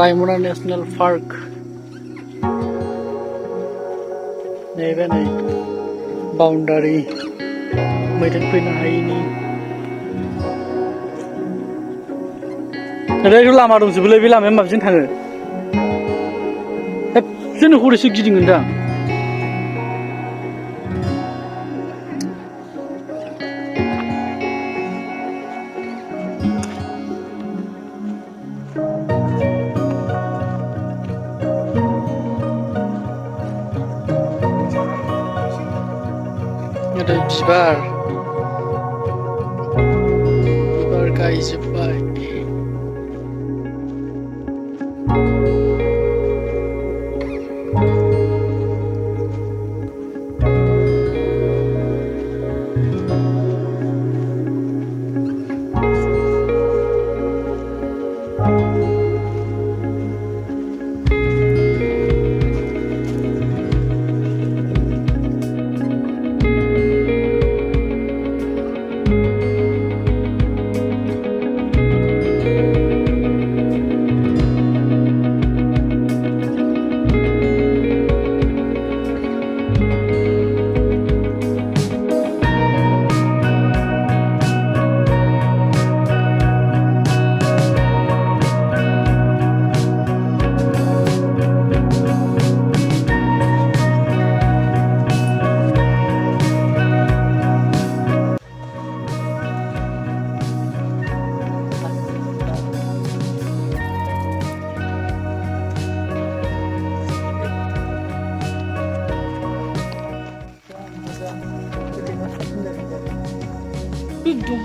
Raimona National Park. Neybe ney boundary मैदेर फैनो हायिनि ओरैनो लामा दंजोबोलै बे लामाया माबेजों थाङो खेबसेनो हरैसो गिदिङोदां ओरै बिबार गायजोब्बाय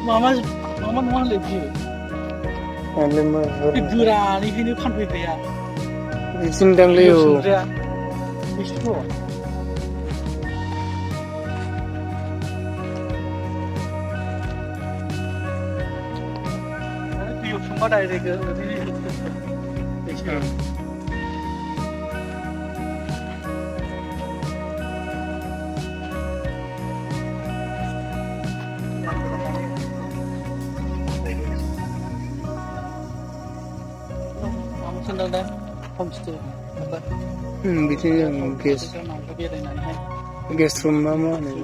Mama nggak lebih. Figuran ini kan beda. Sindang Leo. Itu. Itu cuma dari ke ini. Sendal dan homestay apa? Bikin yang guest room mama nih.